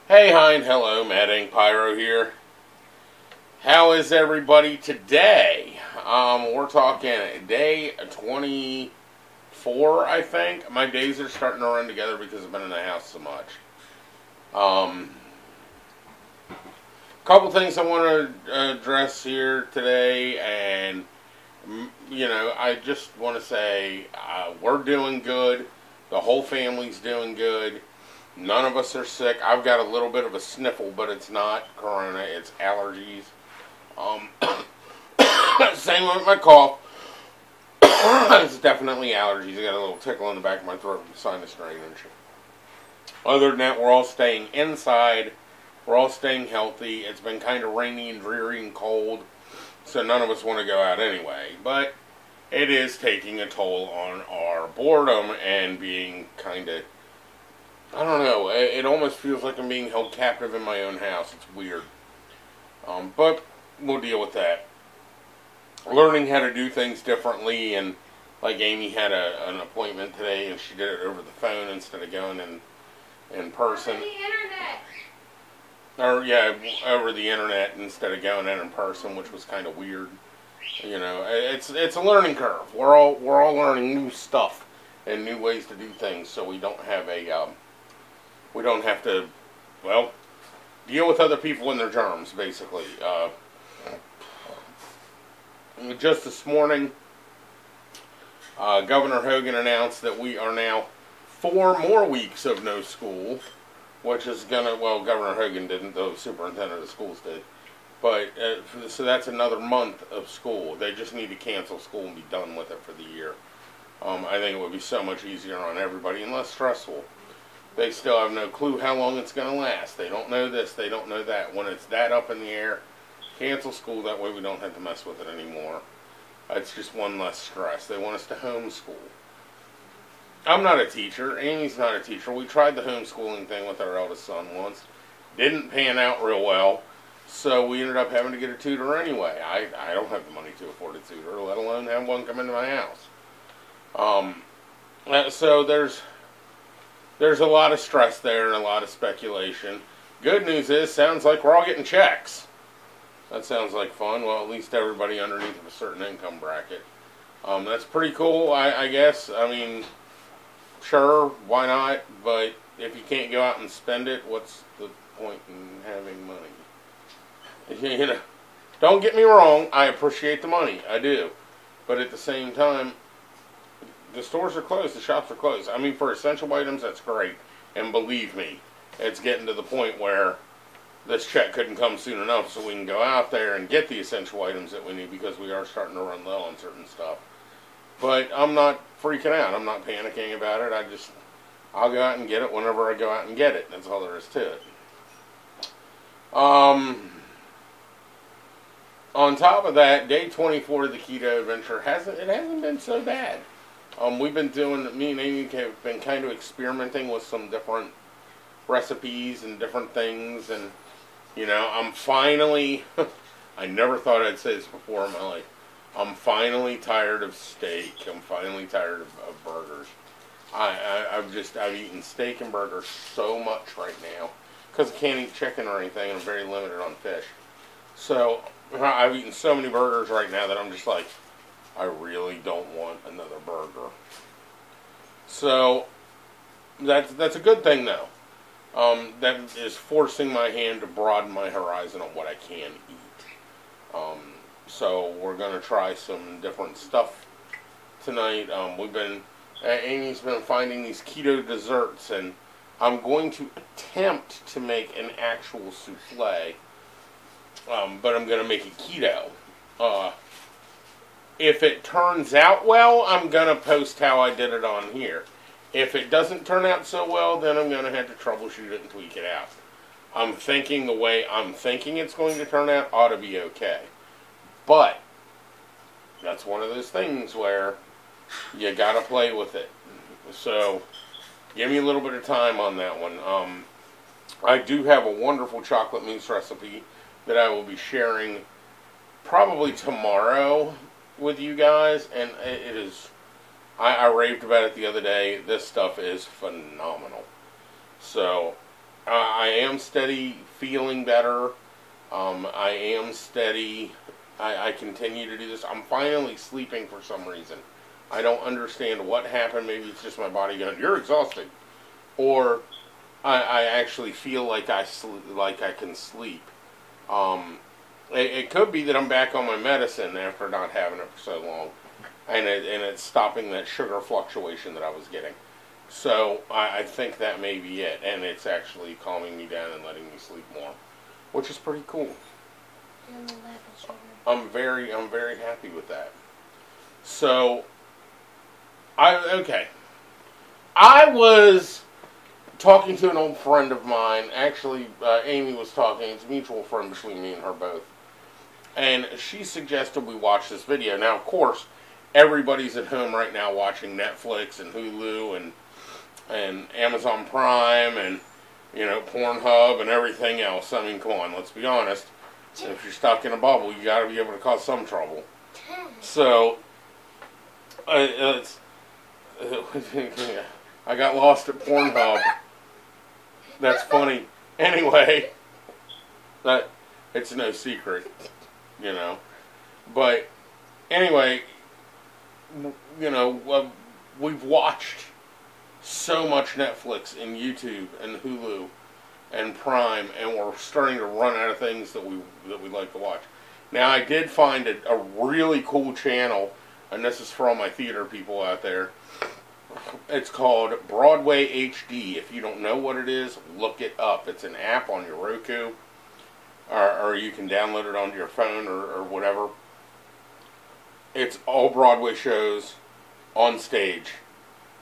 Hey, hi, and hello, Mad Ink Pyro here. How is everybody today? We're talking day 24, I think. My days are starting to run together because I've been in the house so much. Couple things I want to address here today, and I just want to say we're doing good. The whole family's doing good. None of us are sick. I've got a little bit of a sniffle, but it's not corona. It's allergies. Same with my cough. It's definitely allergies. I got a little tickle in the back of my throat from sinus drainage. Other than that, we're all staying inside. We're all staying healthy. It's been kind of rainy and dreary and cold, so none of us want to go out anyway. But it is taking a toll on our boredom and being kind of, I don't know, it almost feels like I'm being held captive in my own house. It's weird. But we'll deal with that. Learning how to do things differently, and like Amy had an appointment today and she did it over the phone instead of going in person. Over the internet. Or yeah, over the internet instead of going in person, which was kind of weird. It's a learning curve. We're all learning new stuff and new ways to do things, so we don't have to deal with other people and their germs, basically. Just this morning, Governor Hogan announced that we are now 4 more weeks of no school, which is Governor Hogan didn't, the superintendent of schools did. But, so that's another month of school. They just need to cancel school and be done with it for the year. I think it would be so much easier on everybody and less stressful. They still have no clue how long it's going to last. They don't know this, they don't know that. When it's that up in the air, cancel school, that way we don't have to mess with it anymore. It's just one less stress. They want us to homeschool. I'm not a teacher. Amy's not a teacher. We tried the homeschooling thing with our eldest son once. Didn't pan out real well, so we ended up having to get a tutor anyway. I don't have the money to afford a tutor, let alone have one come into my house. So there's a lot of stress there and a lot of speculation. Good news is, sounds like we're all getting checks. That sounds like fun. Well, at least everybody underneath of a certain income bracket. That's pretty cool, I guess. I mean, sure, why not? But if you can't go out and spend it, what's the point in having money? Don't get me wrong, I appreciate the money. I do. But at the same time, the stores are closed, the shops are closed. I mean, for essential items, that's great. And believe me, it's getting to the point where this check couldn't come soon enough so we can go out there and get the essential items that we need, because we are starting to run low on certain stuff. But I'm not freaking out. I'm not panicking about it. I'll go out and get it whenever I go out and get it. That's all there is to it. On top of that, day 24 of the keto adventure hasn't been so bad. Me and Amy have been kind of experimenting with some different recipes and different things, and I'm finally, I never thought I'd say this before in my life, I'm finally tired of steak. I'm finally tired of burgers. I've eaten steak and burgers so much right now, because I can't eat chicken or anything, and I'm very limited on fish. So I've eaten so many burgers right now that I'm just like, I really don't want another burger. So that's a good thing, though. That is forcing my hand to broaden my horizon on what I can eat. So we're going to try some different stuff tonight. Amy's been finding these keto desserts, and I'm going to attempt to make an actual souffle, but I'm going to make it keto. If it turns out well, I'm going to post how I did it on here. If it doesn't turn out so well, then I'm going to have to troubleshoot it and tweak it out. I'm thinking the way I'm thinking it's going to turn out ought to be okay. But that's one of those things where you got to play with it. So give me a little bit of time on that one. I do have a wonderful chocolate mousse recipe that I will be sharing probably tomorrow with you guys, and it is, I raved about it the other day. This stuff is phenomenal. So I am steady feeling better. I am steady. I continue to do this. I'm finally sleeping for some reason. I don't understand what happened. Maybe it's just my body going, "You're exhausted," or I actually feel like like I can sleep. It could be that I'm back on my medicine after not having it for so long, and it's stopping that sugar fluctuation that I was getting. So I think that may be it, and it's actually calming me down and letting me sleep more, which is pretty cool. I'm very happy with that. So I was talking to an old friend of mine. Actually, Amy was talking. It's a mutual friend between me and her both. And she suggested we watch this video. Now, of course, everybody's at home right now watching Netflix and Hulu and Amazon Prime and, Pornhub and everything else. I mean, come on, let's be honest. If you're stuck in a bubble, you got to be able to cause some trouble. So, I got lost at Pornhub. That's funny. Anyway, it's no secret, But anyway, we've watched so much Netflix and YouTube and Hulu and Prime, and we're starting to run out of things that we like to watch. Now, I did find a really cool channel, and this is for all my theater people out there. It's called Broadway HD. If you don't know what it is, look it up. It's an app on your Roku, or you can download it onto your phone or whatever. It's all Broadway shows on stage.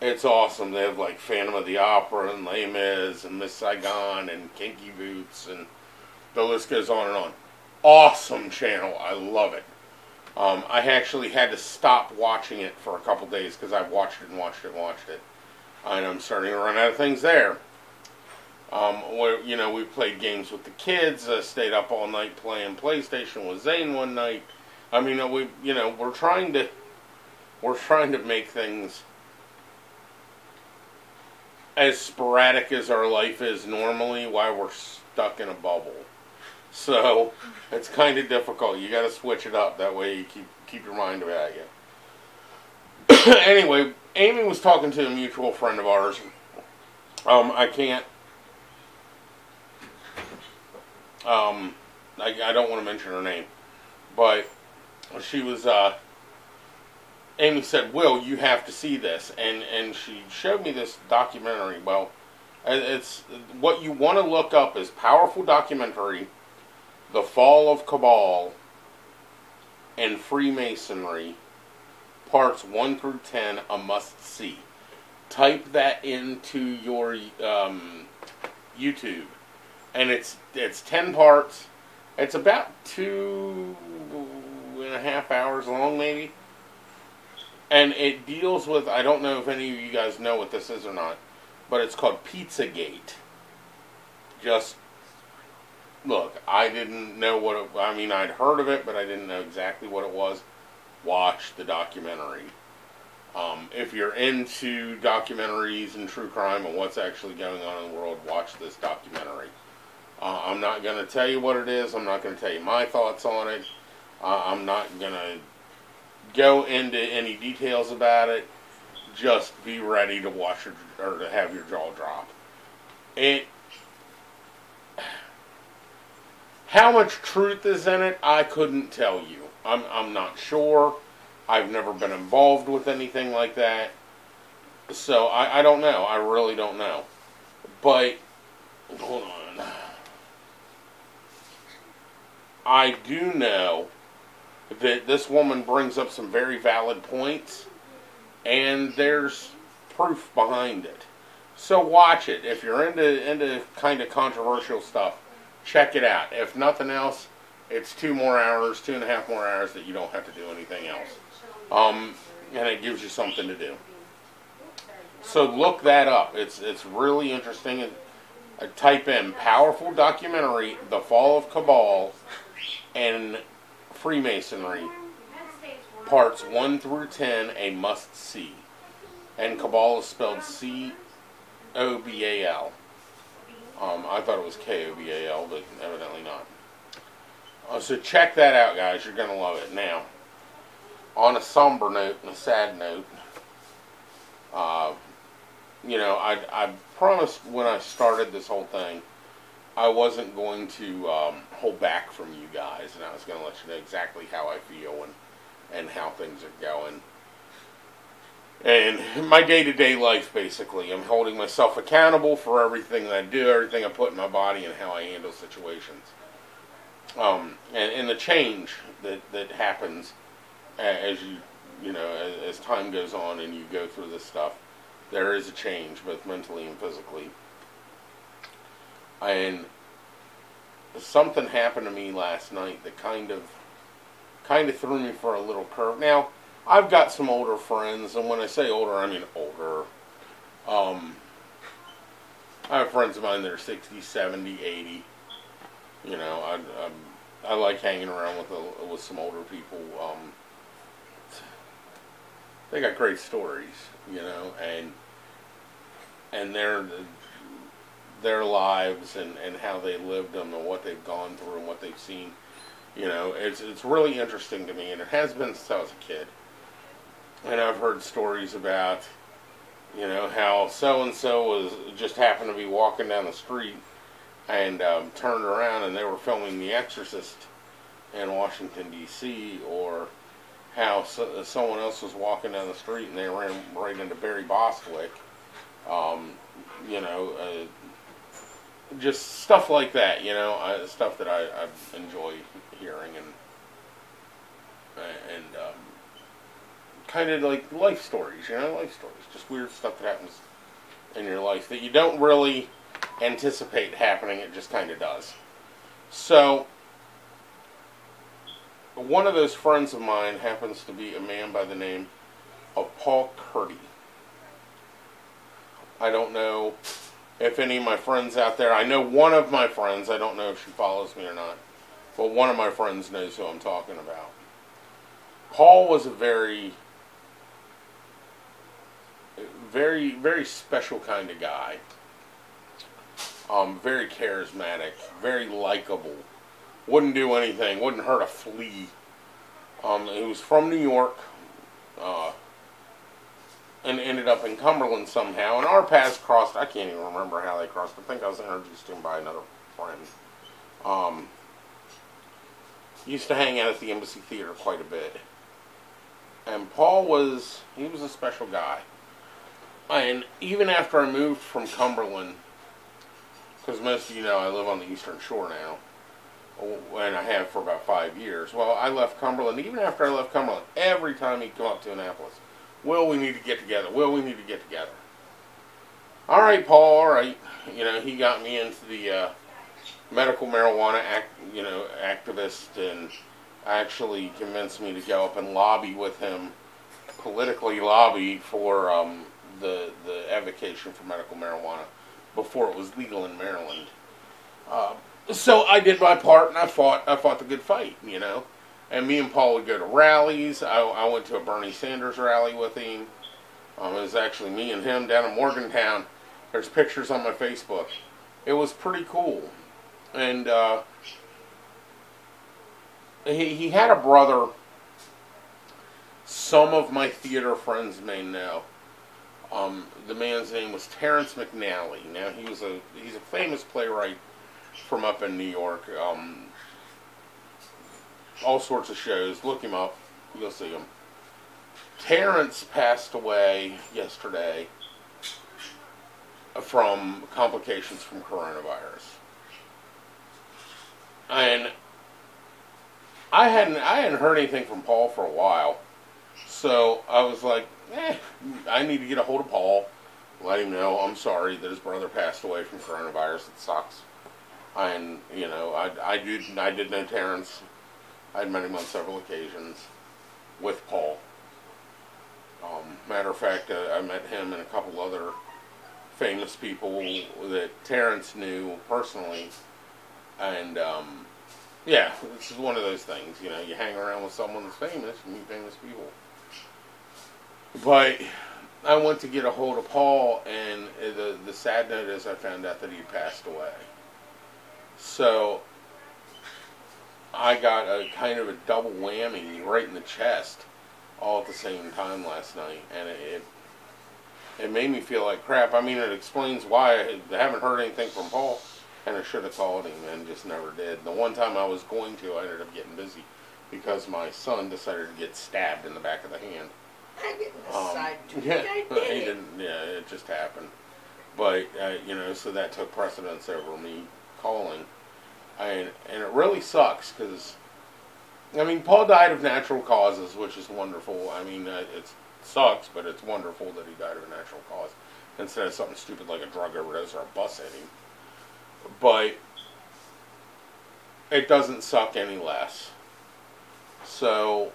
It's awesome. They have like Phantom of the Opera and Les Mis and Miss Saigon and Kinky Boots, and the list goes on and on. Awesome channel. I love it. I actually had to stop watching it for a couple days because I've watched it and watched it and watched it. And I'm starting to run out of things there. We played games with the kids. Stayed up all night playing PlayStation with Zane one night. I mean, we're trying to make things as sporadic as our life is normally while we're stuck in a bubble. So it's kind of difficult. You got to switch it up. That way you keep your mind about you. Anyway, Amy was talking to a mutual friend of ours. I can't. I don't want to mention her name, but she was. Amy said, "Will, you have to see this," and she showed me this documentary. Well, it's what you want to look up is powerful documentary. The Fall of Cabal and Freemasonry, parts 1 through 10, a must-see. Type that into your YouTube, and it's 10 parts. It's about 2.5 hours long, maybe. And it deals with, I don't know if any of you guys know what this is or not, but it's called Pizzagate. Just look, I didn't know what it, I'd heard of it, but I didn't know exactly what it was. Watch the documentary. If you're into documentaries and true crime and what's actually going on in the world, watch this documentary. I'm not going to tell you what it is. I'm not going to tell you my thoughts on it. I'm not going to go into any details about it. Just be ready to watch it or to have your jaw drop. How much truth is in it, I couldn't tell you. I'm not sure. I've never been involved with anything like that. So, I don't know. I really don't know. But, hold on. I do know that this woman brings up some very valid points, and there's proof behind it. So watch it. If you're into kind of controversial stuff, check it out. If nothing else, it's 2.5 more hours that you don't have to do anything else. And it gives you something to do. So look that up. It's really interesting. Type in powerful documentary, The Fall of Cabal and Freemasonry, parts 1 through 10, a must-see. And Cabal is spelled C-O-B-A-L. I thought it was Kobal, but evidently not. So check that out, guys. You're going to love it. Now, on a somber note and a sad note, uh, I promised when I started this whole thing, I wasn't going to hold back from you guys, and I was going to let you know exactly how I feel and how things are going. And my day-to-day life, basically. I'm holding myself accountable for everything that I do, everything I put in my body, and how I handle situations. And the change that happens as as time goes on and you go through this stuff, there is a change, both mentally and physically. And something happened to me last night that kind of threw me for a little curve. Now, I've got some older friends, and when I say older, I mean older. I have friends of mine that are 60, 70, 80. I like hanging around with some older people. They got great stories, and their lives and how they lived them and what they've gone through and what they've seen. It's really interesting to me, and it has been since I was a kid. And I've heard stories about, how so-and-so was just happened to be walking down the street and turned around and they were filming The Exorcist in Washington, D.C., or how someone else was walking down the street and they ran right into Barry Bostwick. Just stuff like that, stuff that I enjoy hearing and kind of like life stories, just weird stuff that happens in your life that you don't really anticipate happening, it just kind of does. So, one of those friends of mine happens to be a man by the name of Paul Curdy. I don't know if any of my friends out there, I know one of my friends, I don't know if she follows me or not, but one of my friends knows who I'm talking about. Paul was a very, very special kind of guy. Very charismatic, very likable. Wouldn't do anything, wouldn't hurt a flea. He was from New York, and ended up in Cumberland somehow. And our paths crossed. I can't even remember how they crossed. I think I was introduced to him by another friend. Used to hang out at the Embassy Theater quite a bit. And Paul was a special guy. And even after I moved from Cumberland, because most of you know I live on the Eastern Shore now, and I have for about 5 years. Well, I left Cumberland. Even after I left Cumberland, every time he'd come up to Annapolis, Will, we need to get together. Will, we need to get together. All right, Paul, all right. He got me into the medical marijuana activist, and actually convinced me to go up and lobby with him, politically lobby for the advocation for medical marijuana before it was legal in Maryland. So I did my part, and I fought the good fight, And me and Paul would go to rallies. I went to a Bernie Sanders rally with him. It was actually me and him down in Morgantown. There's pictures on my Facebook. It was pretty cool. And he had a brother some of my theater friends may know. The man's name was Terrance McNally. Now, he's a famous playwright from up in New York. All sorts of shows. Look him up. You'll see him. Terrance passed away yesterday from complications from coronavirus. And I hadn't heard anything from Paul for a while. So I was like, I need to get a hold of Paul, let him know I'm sorry that his brother passed away from coronavirus. It sucks. And, I did know Terrance. I'd met him on several occasions with Paul. Matter of fact, I met him and a couple other famous people that Terrance knew personally. And, this is one of those things. You hang around with someone that's famous, you meet famous people. But I went to get a hold of Paul, and the sad note is I found out that he passed away. So I got a kind of a double whammy right in the chest all at the same time last night, and it made me feel like crap. I mean, it explains why I haven't heard anything from Paul, and I should have called him and just never did. The one time I was going to, I ended up getting busy because my son decided to get stabbed in the back of the hand. I didn't decide to. Yeah, I did. he didn't. Yeah, it just happened. But you know, so that took precedence over me calling, and it really sucks because, I mean, Paul died of natural causes, which is wonderful. I mean, it sucks, but it's wonderful that he died of a natural cause instead of something stupid like a drug overdose or a bus hitting. But it doesn't suck any less. So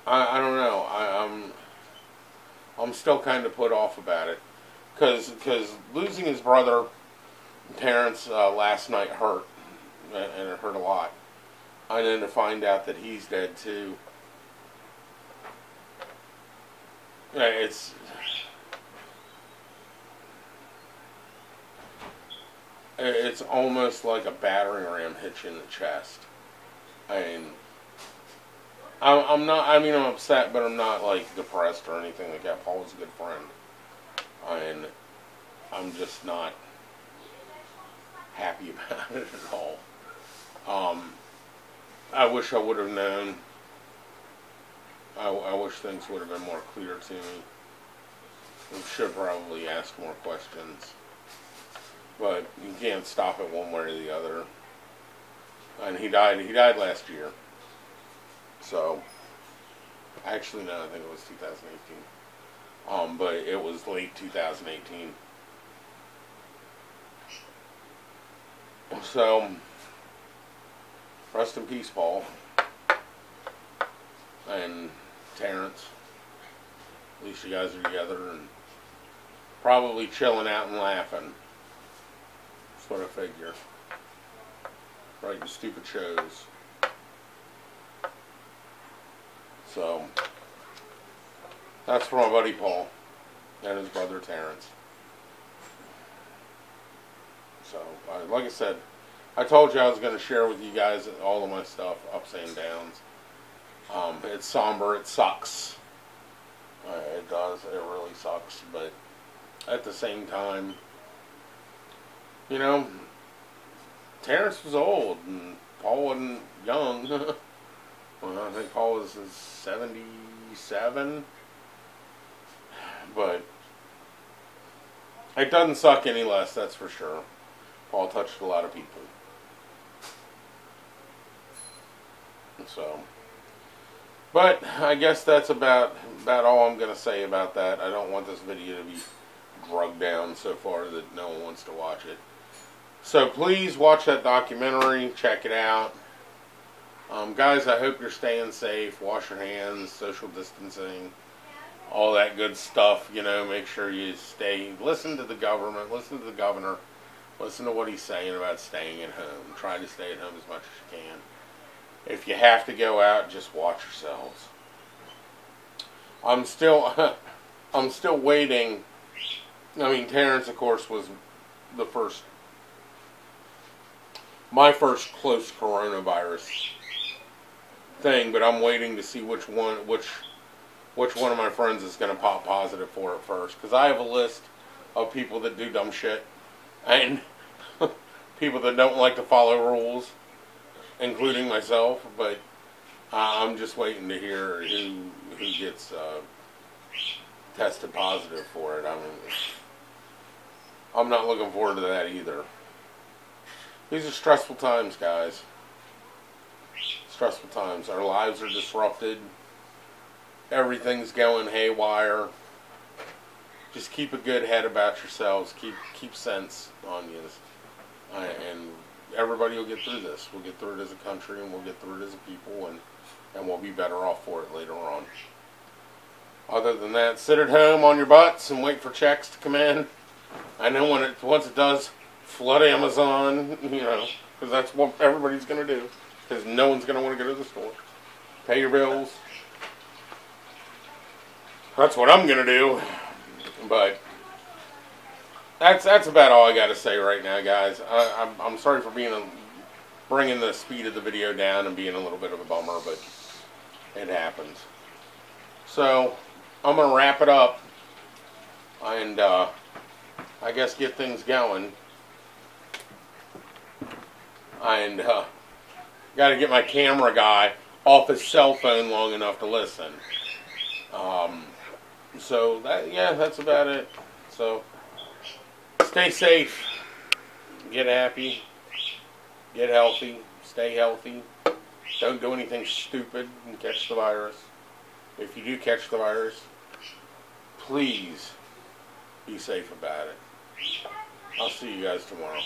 I don't know. I'm still kind of put off about it because losing his brother Terrance last night hurt, and it hurt a lot. And then to find out that he's dead too, it's almost like a battering ram hit you in the chest. And I'm not. I mean, I'm upset, but I'm not like depressed or anything like that. Paul was a good friend, and I'm just not happy about it at all. I wish I would have known. I wish things would have been more clear to me. I should probably ask more questions, but you can't stop it one way or the other. And he died. He died last year. So, actually, no, I think it was 2018. But it was late 2018. So, rest in peace, Paul. And Terrance. At least you guys are together and probably chilling out and laughing. That's what I figure. Writing stupid shows. So, that's for my buddy Paul and his brother Terrance. So, like I said, I told you I was going to share with you guys all of my stuff, ups and downs. It's somber, it sucks. It does, it really sucks, but at the same time, you know, Terrance was old and Paul wasn't young. Well, I think Paul was 77, but it doesn't suck any less, that's for sure. Paul touched a lot of people. So, but I guess that's about all I'm going to say about that. I don't want this video to be drugged down so far that no one wants to watch it. So please watch that documentary, check it out. Guys, I hope you're staying safe. Wash your hands, social distancing, all that good stuff. You know, make sure you listen to the government, listen to the governor, listen to what he's saying about staying at home. Try to stay at home as much as you can. If you have to go out, just watch yourselves. I'm still waiting. I mean, Terrance, of course, was my first close coronavirus thing, but I'm waiting to see which one of my friends is going to pop positive for it first, because I have a list of people that do dumb shit and people that don't like to follow rules, including myself. But I'm just waiting to hear who gets tested positive for it. I mean, I'm not looking forward to that either. These are stressful times, guys. Stressful times. Our lives are disrupted. Everything's going haywire. Just keep a good head about yourselves. Keep sense on you. And everybody will get through this. We'll get through it as a country, and we'll get through it as a people, and we'll be better off for it later on. Other than that, sit at home on your butts and wait for checks to come in. I know once it does, flood Amazon, you know, because that's what everybody's going to do, because no one's going to want to go to the store. Pay your bills, That's what I'm gonna do. But that's about all I got to say right now, guys. I'm sorry for bringing the speed of the video down and being a little bit of a bummer, but it happens. So I'm gonna wrap it up and I guess get things going. And got to get my camera guy off his cell phone long enough to listen. So that's about it. So stay safe, get happy, get healthy, stay healthy. Don't do anything stupid and catch the virus. If you do catch the virus, please be safe about it. I'll see you guys tomorrow.